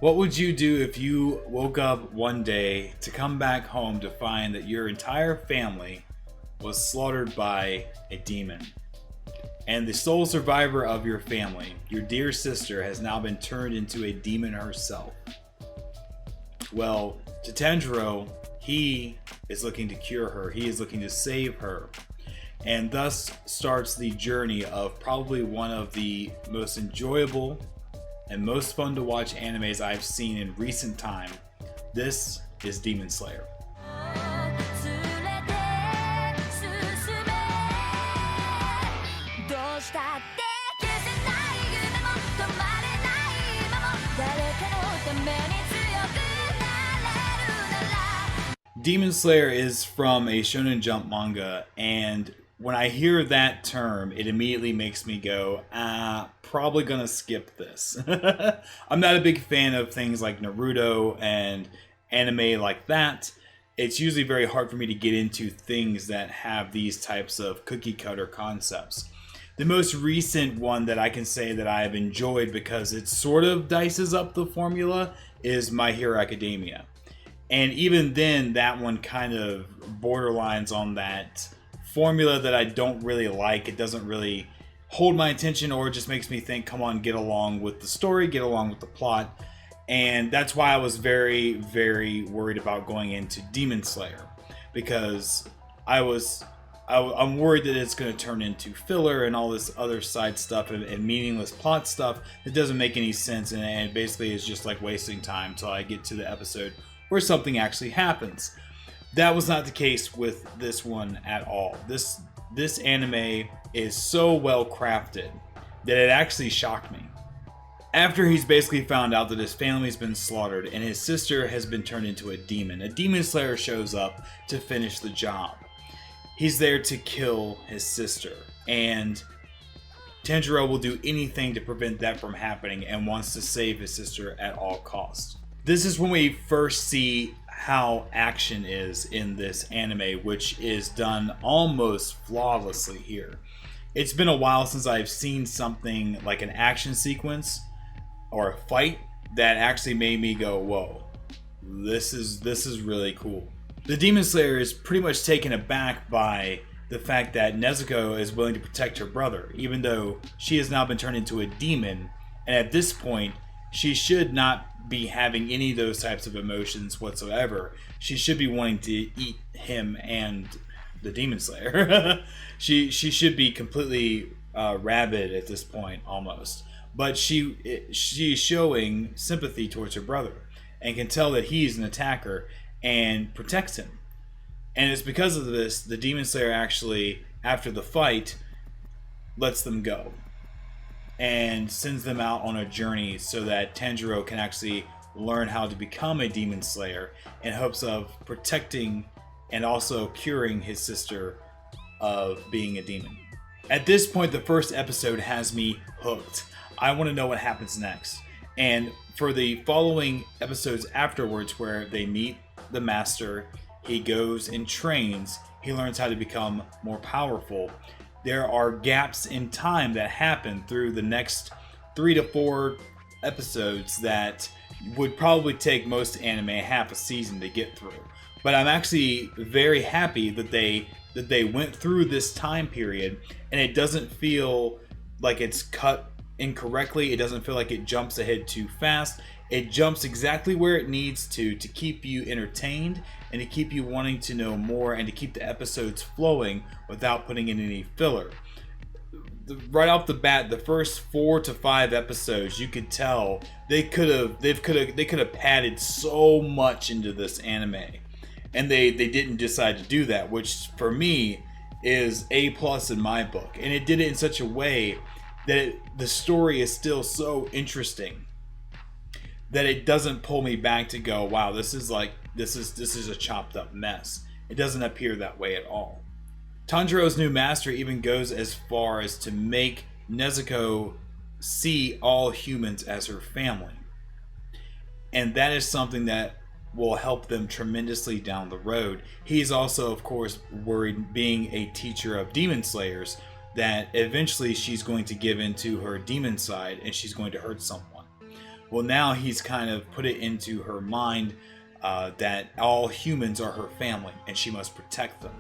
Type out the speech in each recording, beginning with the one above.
What would you do if you woke up one day to come back home to find that your entire family was slaughtered by a demon? And the sole survivor of your family, your dear sister, has now been turned into a demon herself. Well, to Tanjiro, he is looking to cure her. He is looking to save her. And thus starts the journey of probably one of the most enjoyable and most fun to watch animes I've seen in recent time. This is Demon Slayer. Demon Slayer is from a Shonen Jump manga, and when I hear that term, it immediately makes me go, probably gonna skip this. I'm not a big fan of things like Naruto and anime like that. It's usually very hard for me to get into things that have these types of cookie cutter concepts. The most recent one that I can say that I have enjoyed because it sort of dices up the formula is My Hero Academia. And even then, that one kind of borderlines on that formula that I don't really like. It doesn't really hold my attention, or it just makes me think, come on, get along with the story, get along with the plot. And that's why I was very, very worried about going into Demon Slayer, because I'm worried that it's going to turn into filler and all this other side stuff and meaningless plot stuff that doesn't make any sense, and basically is just like wasting time till I get to the episode where something actually happens. That was not the case with this one at all. This anime is so well crafted that it actually shocked me. After he's basically found out that his family's been slaughtered and his sister has been turned into a demon slayer shows up to finish the job. He's there to kill his sister, and Tanjiro will do anything to prevent that from happening and wants to save his sister at all costs. This is when we first see how action is in this anime, which is done almost flawlessly here. It's been a while since I've seen something like an action sequence or a fight that actually made me go, whoa, this is really cool. The Demon Slayer is pretty much taken aback by the fact that Nezuko is willing to protect her brother, even though she has now been turned into a demon, and at this point, she should not be having any of those types of emotions whatsoever. She should be wanting to eat him and the Demon Slayer. she should be completely rabid at this point, almost. But she's showing sympathy towards her brother and can tell that he's an attacker and protects him. And it's because of this, the Demon Slayer actually, after the fight, lets them go and sends them out on a journey so that Tanjiro can actually learn how to become a Demon Slayer in hopes of protecting and also curing his sister of being a demon. At this point, the first episode has me hooked. I want to know what happens next. And for the following episodes afterwards, where they meet the master, he goes and trains, he learns how to become more powerful. There are gaps in time that happen through the next 3 to 4 episodes that would probably take most anime half a season to get through. But I'm actually very happy that they went through this time period, and it doesn't feel like it's cut incorrectly. It doesn't feel like it jumps ahead too fast. It jumps exactly where it needs to keep you entertained and to keep you wanting to know more and to keep the episodes flowing without putting in any filler. Right off the bat, the first 4 to 5 episodes, you could tell they could have padded so much into this anime, and they didn't decide to do that, which for me is A+ in my book. And it did it in such a way that the story is still so interesting that it doesn't pull me back to go, wow, this is a chopped up mess. It doesn't appear that way at all. Tanjiro's new master even goes as far as to make Nezuko see all humans as her family. And that is something that will help them tremendously down the road. He's also, of course, worried, being a teacher of demon slayers, that eventually she's going to give into her demon side and she's going to hurt someone. Well, now he's kind of put it into her mind that all humans are her family and she must protect them.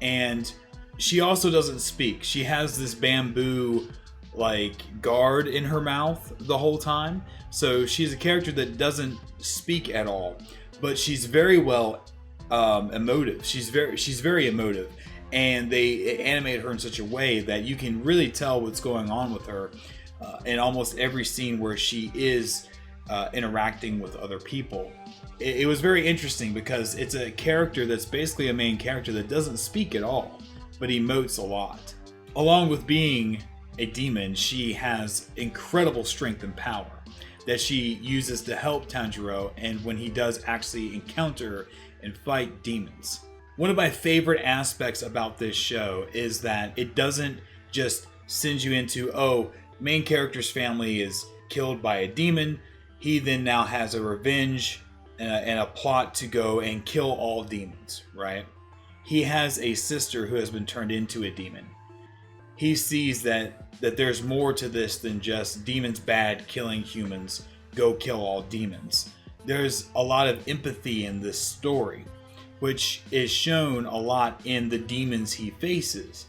And she also doesn't speak. She has this bamboo like guard in her mouth the whole time. So she's a character that doesn't speak at all, but she's very well emotive. She's very emotive, and they animate her in such a way that you can really tell what's going on with her in almost every scene where she is interacting with other people. It was very interesting because it's a character that's basically a main character that doesn't speak at all, but emotes a lot. Along with being a demon, she has incredible strength and power that she uses to help Tanjiro, and when he does actually encounter and fight demons. One of my favorite aspects about this show is that it doesn't just send you into, oh, main character's family is killed by a demon, he then now has a revenge and a plot to go and kill all demons, right? He has a sister who has been turned into a demon. He sees that there's more to this than just demons bad, killing humans, go kill all demons. There's a lot of empathy in this story, which is shown a lot in the demons he faces.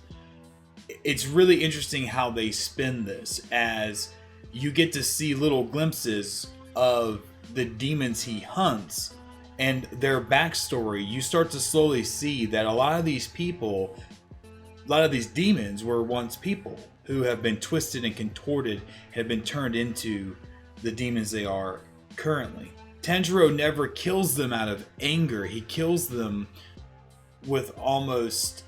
It's really interesting how they spin this, as you get to see little glimpses of the demons he hunts and their backstory. You start to slowly see that a lot of these demons were once people who have been twisted and contorted, have been turned into the demons they are currently. Tanjiro never kills them out of anger. He kills them with almost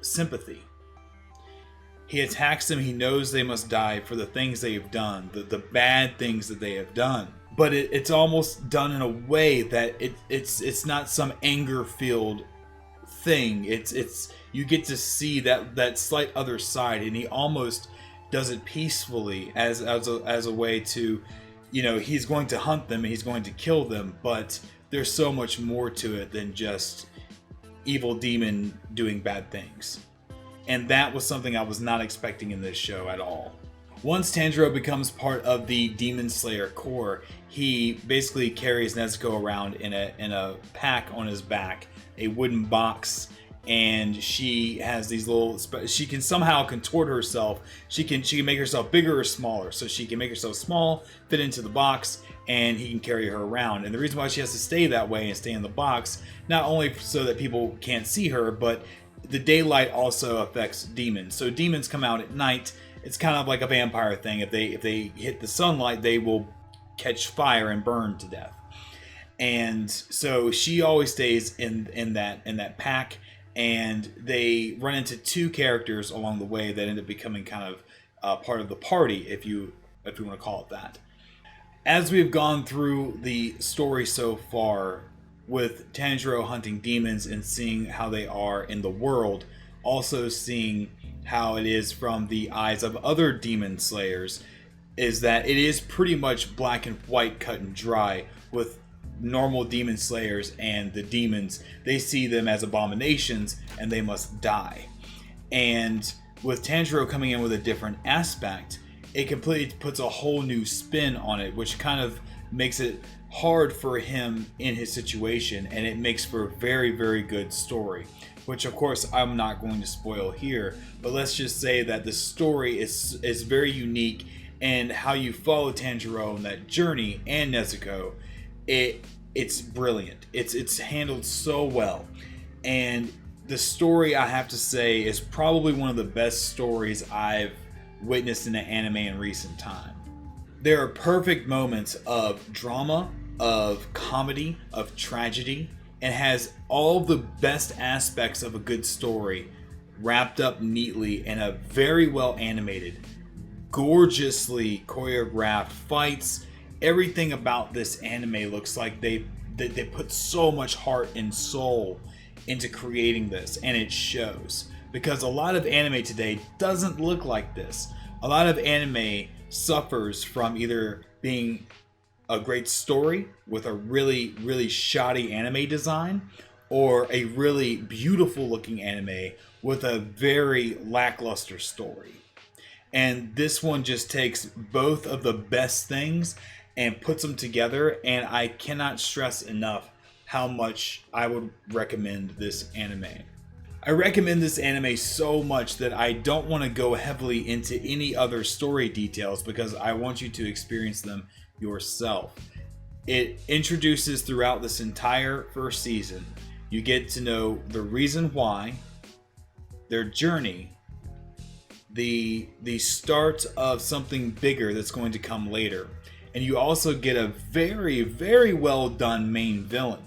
sympathy. He attacks them. He knows they must die for the things they have done, the bad things that they have done. But it's almost done in a way that it's not some anger-filled thing. It's you get to see that slight other side, and he almost does it peacefully as a way to, you know, he's going to hunt them and he's going to kill them, but there's so much more to it than just evil demon doing bad things. And that was something I was not expecting in this show at all. Once Tanjiro becomes part of the Demon Slayer Corps, he basically carries Nezuko around in a pack on his back, a wooden box, and she has these little, she can somehow contort herself. She can make herself bigger or smaller, so she can make herself small, fit into the box, and he can carry her around. And the reason why she has to stay that way and stay in the box, not only so that people can't see her, but the daylight also affects demons. So demons come out at night. It's kind of like a vampire thing. If they hit the sunlight, they will catch fire and burn to death. And so she always stays in that pack. And they run into two characters along the way that end up becoming kind of part of the party, if you want to call it that. As we've gone through the story so far, with Tanjiro hunting demons and seeing how they are in the world, also seeing how it is from the eyes of other demon slayers, is that it is pretty much black and white, cut and dry. With normal demon slayers and the demons, they see them as abominations and they must die. And with Tanjiro coming in with a different aspect, it completely puts a whole new spin on it, which kind of makes it hard for him in his situation, and it makes for a very, very good story, which of course I'm not going to spoil here, but let's just say that the story is very unique, and how you follow Tanjiro on that journey and Nezuko, it's brilliant. It's handled so well, and the story, I have to say, is probably one of the best stories I've witnessed in an anime in recent time. There are perfect moments of drama, of comedy, of tragedy, and has all the best aspects of a good story wrapped up neatly in a very well animated, gorgeously choreographed fights. Everything about this anime looks like they put so much heart and soul into creating this, and it shows. Because a lot of anime today doesn't look like this. A lot of anime suffers from either being a great story with a really, really shoddy anime design, or a really beautiful looking anime with a very lackluster story. And this one just takes both of the best things and puts them together, and I cannot stress enough how much I would recommend this anime. I recommend this anime so much that I don't want to go heavily into any other story details because I want you to experience them yourself. It introduces throughout this entire first season. You get to know the reason why, their journey, the start of something bigger that's going to come later. And you also get a very, very well done main villain.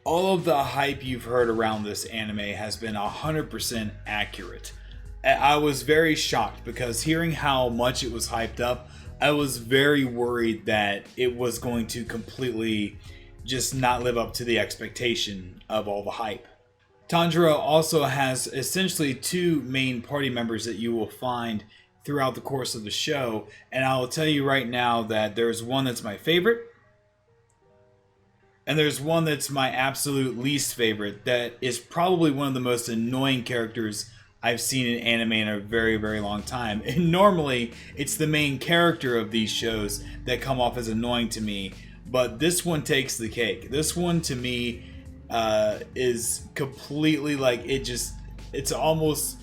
All of the hype you've heard around this anime has been 100% accurate. I was very shocked because hearing how much it was hyped up, I was very worried that it was going to completely just not live up to the expectation of all the hype. Tanjiro also has essentially two main party members that you will find throughout the course of the show, and I will tell you right now that there's one that's my favorite, and there's one that's my absolute least favorite that is probably one of the most annoying characters I've seen in anime in a very, very long time. And normally, it's the main character of these shows that come off as annoying to me, but this one takes the cake. This one, to me, is completely like, it's almost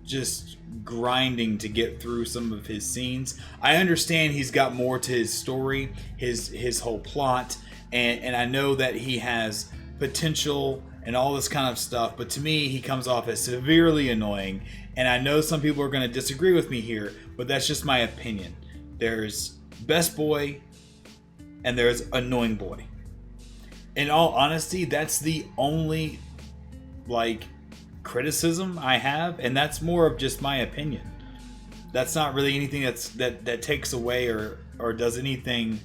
just grinding to get through some of his scenes. I understand he's got more to his story, his whole plot, and I know that he has potential and all this kind of stuff, but to me, he comes off as severely annoying, and I know some people are going to disagree with me here, but that's just my opinion. There's best boy, and there's annoying boy. In all honesty, that's the only, criticism I have, and that's more of just my opinion. That's not really anything that takes away or does anything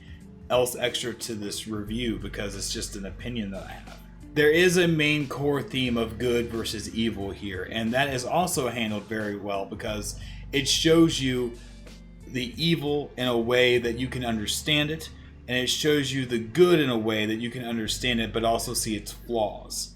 else extra to this review, because it's just an opinion that I have. There is a main core theme of good versus evil here, and that is also handled very well because it shows you the evil in a way that you can understand it, and it shows you the good in a way that you can understand it but also see its flaws.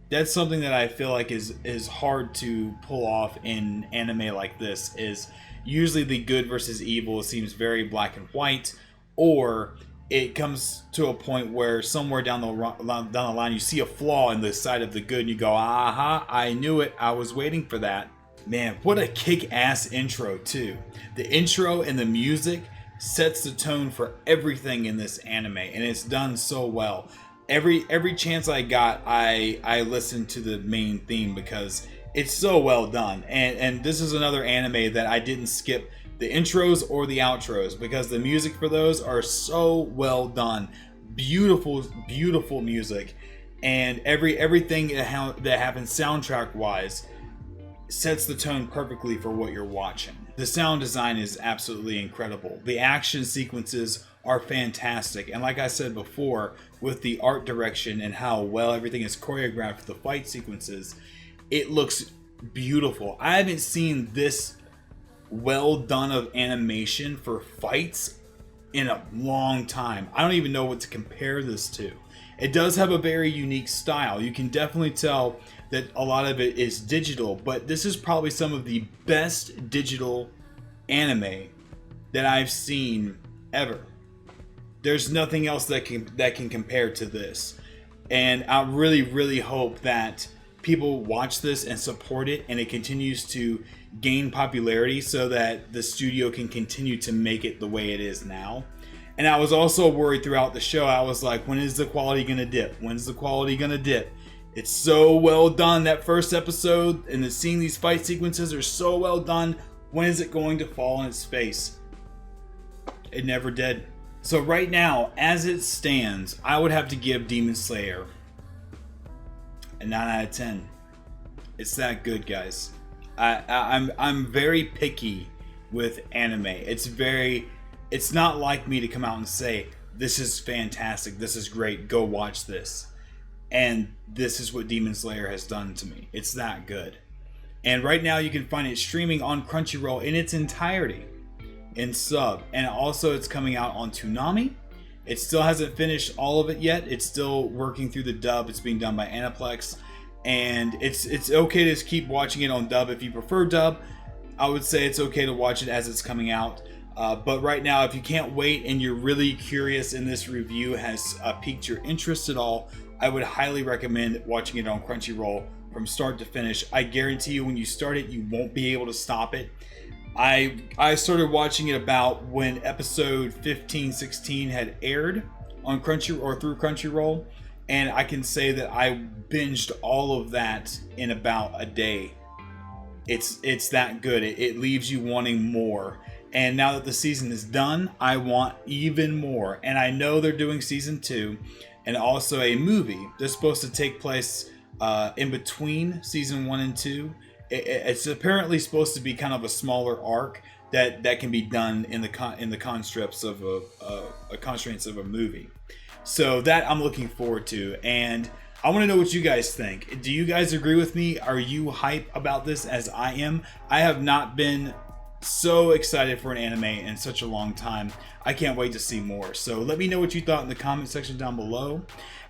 That's something that I feel like is hard to pull off in anime like this. Is usually the good versus evil seems very black and white, or it comes to a point where somewhere down the line you see a flaw in the side of the good and you go, aha, I knew it, I was waiting for that. Man, what a kick-ass intro too. The intro and the music sets the tone for everything in this anime, and it's done so well. Every chance I got, I listened to the main theme because it's so well done. And this is another anime that I didn't skip the intros or the outros because the music for those are so well done. Beautiful, beautiful music, and everything that happens soundtrack wise sets the tone perfectly for what you're watching. The sound design is absolutely incredible. The action sequences are fantastic, and like I said before, with the art direction and how well everything is choreographed for the fight sequences, it looks beautiful. I haven't seen this well done of animation for fights in a long time. I don't even know what to compare this to. It does have a very unique style. You can definitely tell that a lot of it is digital, but this is probably some of the best digital anime that I've seen ever. There's nothing else that can compare to this. And I really, really hope that people watch this and support it, and it continues to gain popularity so that the studio can continue to make it the way it is now. And I was also worried throughout the show. I was like, when is the quality gonna dip? When's the quality gonna dip? It's so well done, that first episode, and seeing these fight sequences are so well done. When is it going to fall on its face? It never did. So right now, as it stands, I would have to give Demon Slayer a 9 out of 10. It's that good, guys. I'm very picky with anime. It's not like me to come out and say, this is fantastic, this is great, go watch this. And this is what Demon Slayer has done to me. It's that good. And right now you can find it streaming on Crunchyroll in its entirety in sub. And also it's coming out on Toonami. It still hasn't finished all of it yet. It's still working through the dub. It's being done by Aniplex. And it's okay to keep watching it on dub if you prefer dub. I would say it's okay to watch it as it's coming out. But right now, if you can't wait and you're really curious and this review has piqued your interest at all, I would highly recommend watching it on Crunchyroll from start to finish. I guarantee you when you start it, you won't be able to stop it. I started watching it about when episode 15, 16 had aired on Crunchyroll or through Crunchyroll, and I can say that I binged all of that in about a day. It's that good. It leaves you wanting more. And now that the season is done, I want even more. And I know they're doing season 2 and also a movie that's supposed to take place in between season 1 and 2. It's apparently supposed to be kind of a smaller arc that can be done in the constraints of a movie. So that I'm looking forward to, and I want to know what you guys think. Do you guys agree with me? Are you hype about this as I am? I have not been so excited for an anime in such a long time. I can't wait to see more. So let me know what you thought in the comment section down below,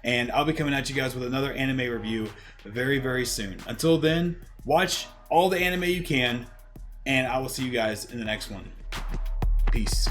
and I'll be coming at you guys with another anime review very, very soon. Until then, watch all the anime you can, and I will see you guys in the next one. Peace.